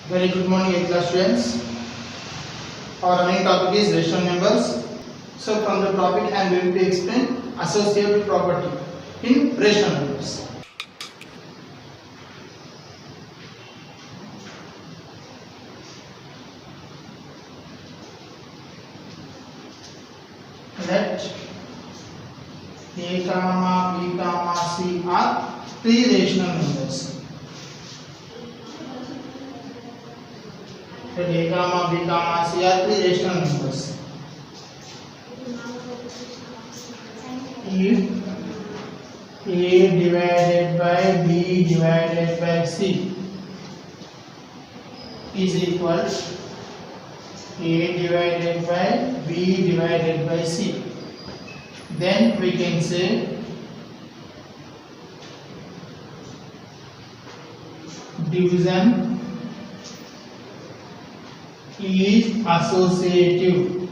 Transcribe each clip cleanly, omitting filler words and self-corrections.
Very good morning, 8th class students. Our main topic is rational numbers. So, from the topic, I am going to explain associative property in rational numbers. Let A, comma B, comma C are three rational numbers. Let A, comma B, comma C are three rational numbers. If A divided by B divided by C is equal A divided by B divided by C, then we can say division is associative.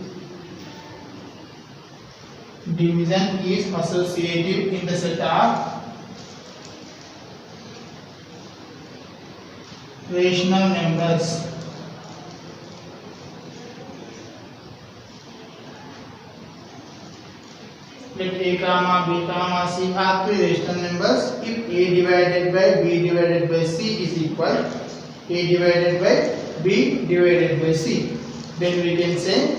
Division is associative in the set of rational numbers. Let A, comma B, comma C are three rational numbers. If A divided by B divided by C is equal A divided by B divided by C, then we can say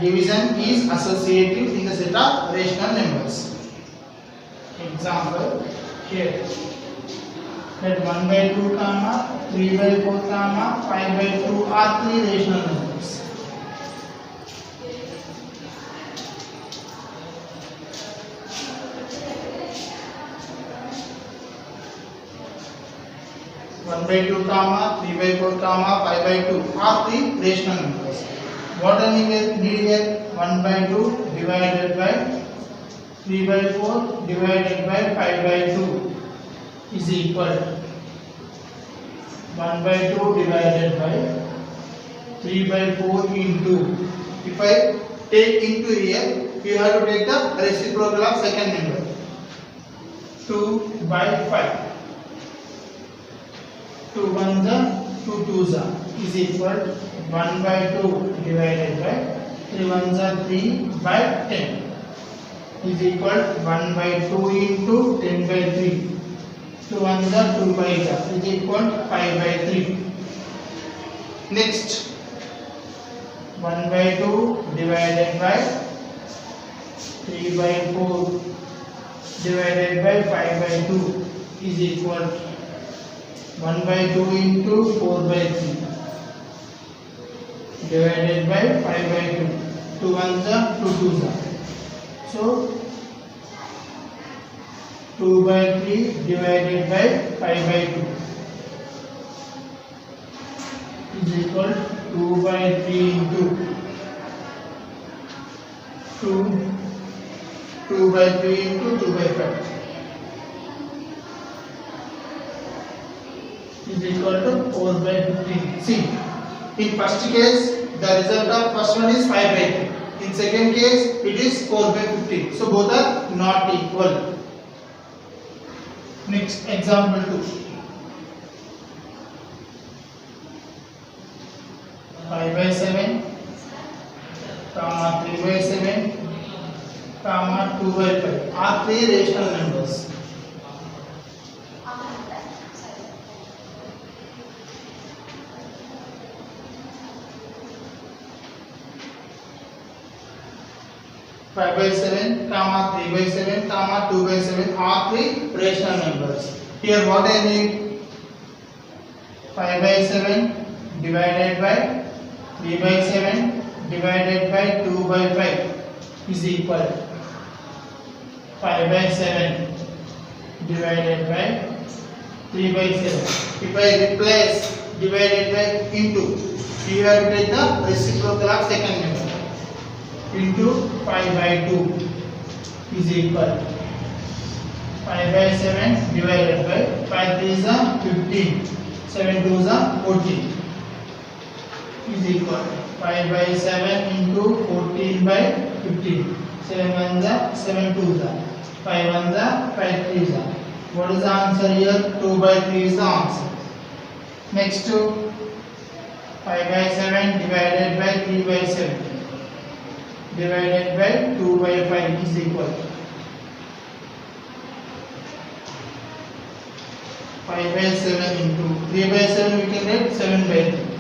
division is associative in the set of rational numbers. Example here. Let 1 by 2, comma 3 by 4, comma 5 by 2 are three rational numbers. One by 2, comma 3 by 4, comma 5 by 2 are three rational numbers. What I need here? 1 by 2 divided by 3 by 4 divided by 5 by 2 is equal 1 by 2 divided by 3 by 4 into. If I take into here, you have to take the reciprocal of second number. 2 by 5. 2 ones are 2 twos are is equal 1 by 2 divided by 3 ones are 3 by 10 is equal 1 by 2 into 10 by 3. 2 ones are 2 by 8 is equal 5 by 3. Next, 1 by 2 divided by 3 by 4 divided by 5 by 2 is equal 1 by 2 into 4 by 3 divided by 5 by 2. 2 ones are 2 twos are. So 2 by 3 divided by 5 by 2 is equal 2 by 3 into 2 by 3 into 2 by 5 is equal to 4 by 15. See, in first case the result of first one is 5 by 3. In second case it is 4 by 15. So both are not equal. Next, example 2. 5 by 7, comma 3 by 7, comma 2 by 5 are three rational numbers. Five by 7, comma 3 by 7, comma 2 by 7 are three rational numbers. Here what I need? 5 by 7 divided by 3 by 7 divided by 2 by 5 is equal 5 by 7 divided by 3 by 7. If I replace divided by into, you have to take the reciprocal of second number. Into 5 by 2 is equal 5 by 7 divided by 5 3s are 15, 7 2s are 14 is equal 5 by 7 into 14 by 15, 7 1s are 7 2s are 5 1s are 5 3s are. What is the answer here? 2 by 3 is the answer. Next to 5 by 7 divided by 3 by 7 divided by 2 by 5 is equal 5 by 7 into 3 by 7 we can write 7 by 3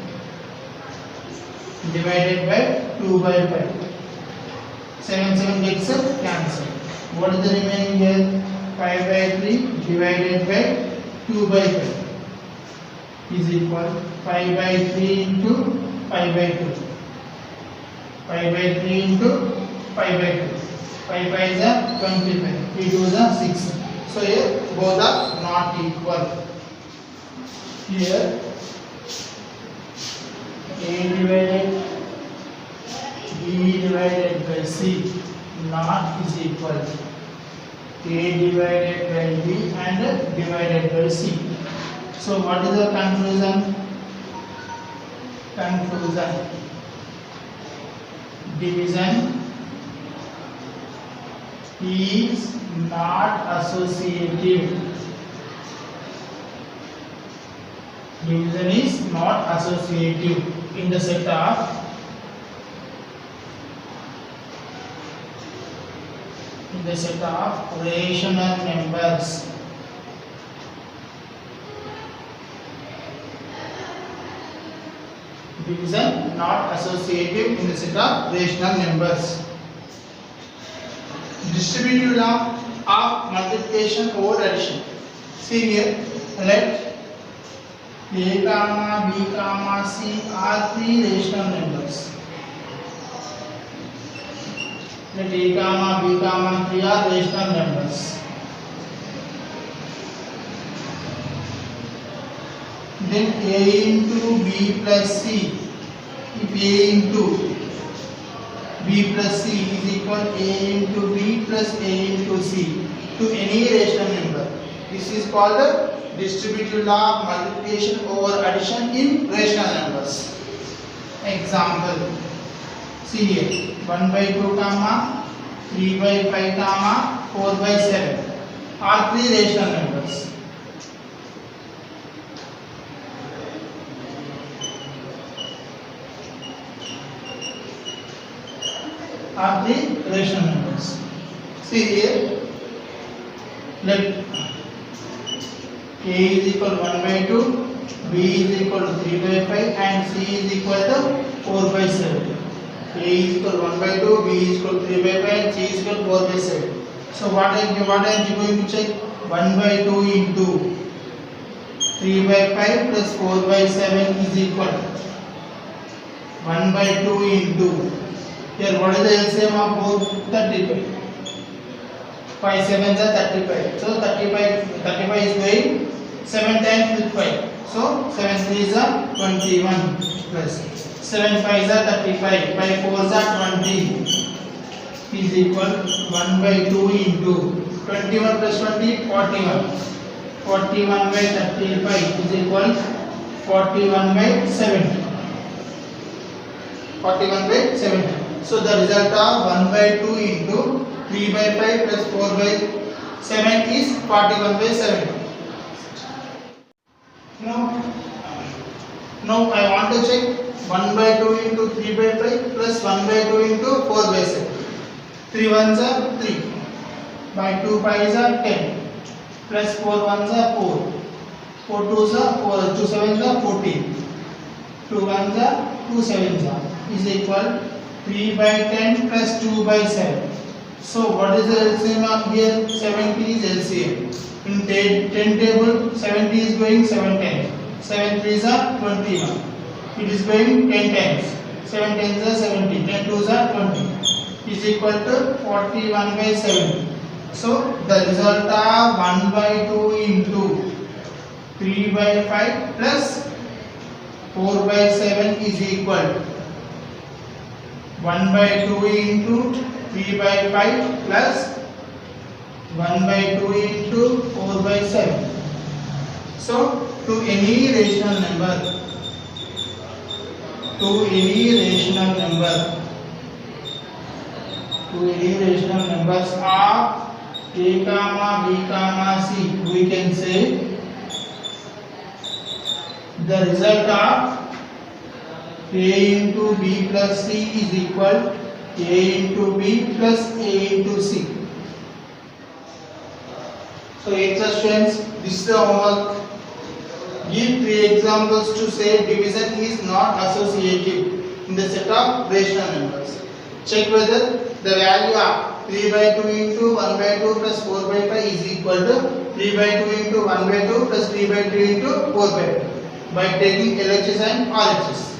divided by 2 by 5. 7 gets cancelled. What is the remaining here? 5 by 3 divided by 2 by 5 is equal 5 by 3 into 5 by 2. 5 by 3 into 5 by 2. 5 by is 25. 3 2 is 6. So here both are not equal. Here A divided B divided by C not is equal A divided by B and divided by C. So what is the conclusion? Division is not associative. Division is not associative in the set of rational numbers. Division not associative in the set of rational numbers. Distributive law of multiplication over addition. See here, let A, B, C are three rational numbers. Let A, B, C are rational numbers. Then A into B plus C. If A into B plus C is equal A into B plus A into C to any rational number. This is called the distributive law of multiplication over addition in rational numbers. Example. See here. 1 by 2, 3 by 5, 4 by 7 are three rational numbers. Are the rational numbers. See here, let A is equal 1 by 2, B is equal to 3 by 5 and C is equal to 4 by 7. A is equal 1 by 2, B is equal to 3 by 5 and C is equal to 4 by 7. So what I am going to check? 1 by 2 into 3 by 5 plus 4 by 7 is equal 1 by 2 into, here what is the LCM of both? 35. 5 7s are 35. So 35 is going 7 times with 5. So 7 3s are 21 plus 7 5s are 35. 5 4s are 20 is equal 1 by 2 into 21 plus 20 41. 41 by 35 is equal 41 by 70. 41 by 70. So the result of 1 by 2 into 3 by 5 plus 4 by 7 is 41 by 70. Now I want to check 1 by 2 into 3 by 5 plus 1 by 2 into 4 by 7. 3 1s are 3. By 2 5s are 10. Plus 4 1s are 4. 4 2s are 4. 2 7s are 14. 2 1s are 2 7s are is equal 3 by 10 plus 2 by 7. So what is the LCM of here? 70 is LCM. In 10 table, 70 is going 7 times. 7 3s are 21. It is going 10 times. 7 10s are 70. 10 2s are 20. Is equal to 41 by 70. So the result of 1 by 2 into 3 by 5 plus 4 by 7 is equal 1 by 2 into 3 by 5 plus 1 by 2 into 4 by 7. So to any rational number, numbers of A, B, C, we can say The result of A into B plus C is equal A into B plus A into C. So 8th class students, this is the homework. Give 3 examples to say division is not associative in the set of rational numbers. Check whether the value of 3 by 2 into 1 by 2 plus 4 by 5 is equal to 3 by 2 into 1 by 2 plus 3 by 3 into 4 by 2 by taking LHS and RHS.